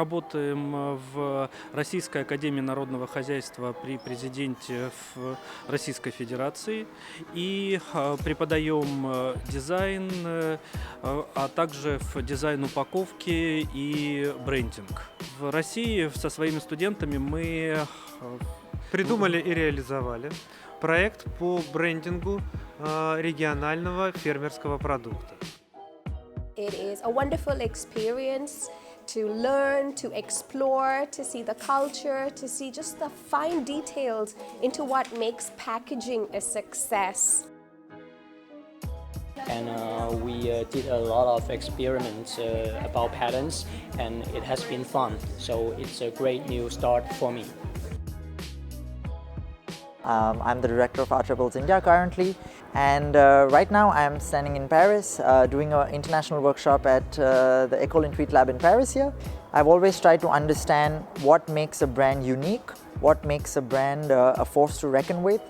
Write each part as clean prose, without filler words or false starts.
работаем в Российской академии народного хозяйства при президенте в Российской Федерации и преподаем дизайн, а также в дизайн упаковки и брендинг. В России со своими студентами мы придумали и реализовали проект по брендингу регионального фермерского продукта. It is a wonderful experience to learn, to explore, to see the culture, to see just the fine details into what makes packaging a success. And we did a lot of experiments about patterns, and it has been fun. So it's a great new start for me. I'm the director of Art Rebels India currently, and right now I'm standing in Paris doing an international workshop at the École intuit.lab in Paris here. I've always tried to understand what makes a brand unique, what makes a brand a force to reckon with,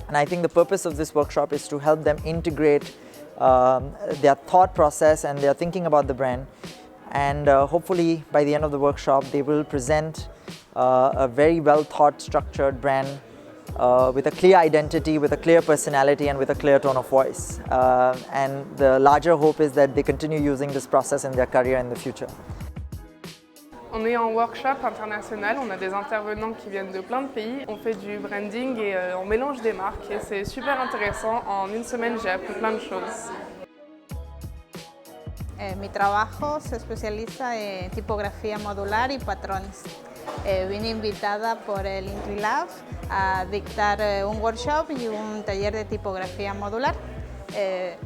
and I think the purpose of this workshop is to help them integrate their thought process and their thinking about the brand, and hopefully by the end of the workshop they will present a very well thought structured brand with a clear identity, with a clear personality and with a clear tone of voice. And the larger hope is that they continue using this process in their career in the future. On est en workshop international, on a des intervenants qui viennent de plein de pays. On fait du branding et on mélange des marques et c'est super intéressant. En une semaine, j'ai appris plein de choses. Mi trabajo se especializa en tipografía modular y patrones. Vine invitada por el intuit.lab a dictar un workshop y un taller de tipografía modular.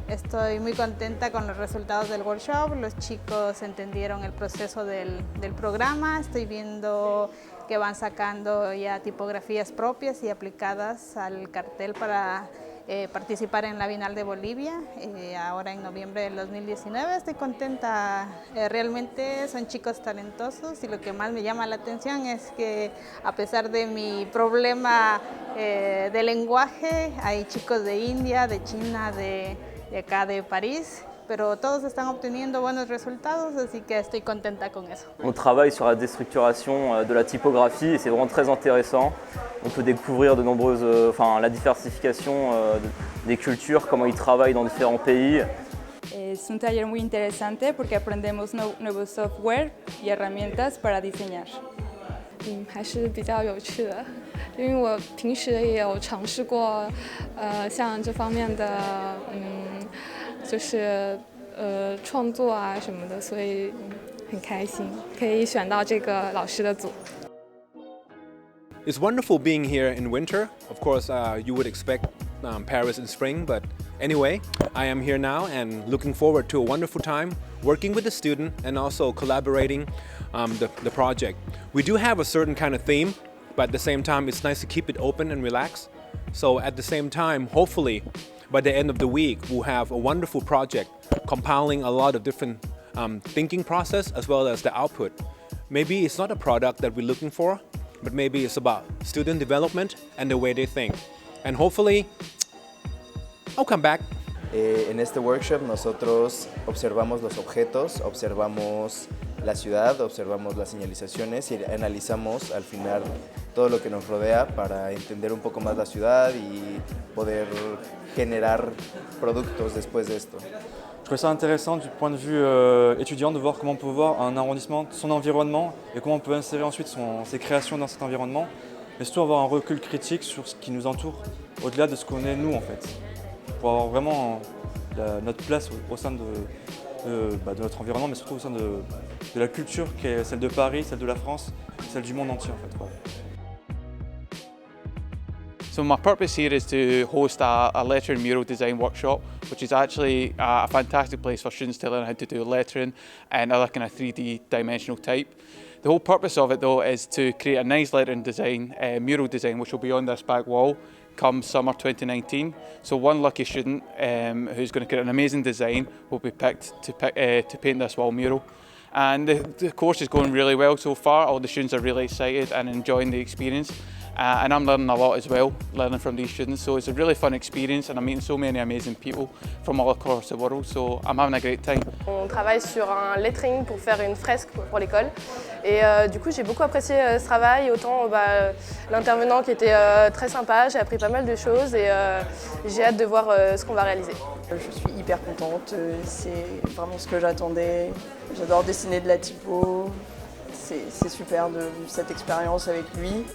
Estoy muy contenta con los resultados del workshop, los chicos entendieron el proceso del programa, estoy viendo que van sacando ya tipografías propias y aplicadas al cartel para participar en la Bienal de Bolivia, ahora en noviembre del 2019. Estoy contenta, realmente son chicos talentosos y lo que más me llama la atención es que a pesar de mi problema de lenguaje, hay chicos de India, de China, de acá de París, pero todos están obteniendo buenos resultados, así que estoy contenta con eso. On travaille sur la déstructuration de la typographie et c'est vraiment très intéressant. On peut découvrir de nombreuses, la diversification des cultures, comment ils travaillent dans différents pays. Es un taller muy interesante porque aprendemos nuevos software y herramientas para diseñar. 还是比较有趣的，因为我平时也有尝试过，像这方面的，就是创作啊什么的，所以很开心可以选到这个老师的组。It's wonderful being here in winter. Of course, you would expect Paris in spring, but anyway, I am here now and looking forward to a wonderful time working with the student and also collaborating the project. We do have a certain kind of theme, but at the same time, it's nice to keep it open and relaxed. So at the same time, hopefully, by the end of the week, we'll have a wonderful project compiling a lot of different thinking process as well as the output. Maybe it's not a product that we're looking for, but maybe it's about student development and the way they think. And hopefully, I'll come back. En este workshop nosotros observamos los objetos, observamos la ciudad, observamos las señalizaciones y analizamos al final todo lo que nos rodea para entender un poco más la ciudad y poder generar productos después de esto. Je trouvais ça intéressant du point de vue étudiant de voir comment on peut voir un arrondissement, son environnement et comment on peut insérer ensuite ses créations dans cet environnement, mais surtout avoir un recul critique sur ce qui nous entoure, au-delà de ce qu'on est nous en fait, pour avoir vraiment notre place au sein de notre environnement, mais surtout au sein de la culture qui est celle de Paris, celle de la France, celle du monde entier en fait. Ouais. So my purpose here is to host a letter and mural design workshop, which is actually a fantastic place for students to learn how to do lettering and other kind of 3D dimensional type. The whole purpose of it though is to create a nice lettering design, mural design, which will be on this back wall come summer 2019. So one lucky student who's going to create an amazing design will be picked to paint this wall mural. And the course is going really well so far. All the students are really excited and enjoying the experience. and I'm learning a lot as well, learning from these students. So it's a really fun experience and I'm meeting so many amazing people from all across the world. So I'm having a great time. On travaille sur un lettering pour faire une fresque pour l'école. Et du coup, j'ai beaucoup apprécié ce travail. Autant l'intervenant qui était très sympa, j'ai appris pas mal de choses et j'ai hâte de voir ce qu'on va réaliser. Je suis hyper contente, c'est vraiment ce que j'attendais. J'adore dessiner de la typo. C'est super de vivre cette expérience avec lui.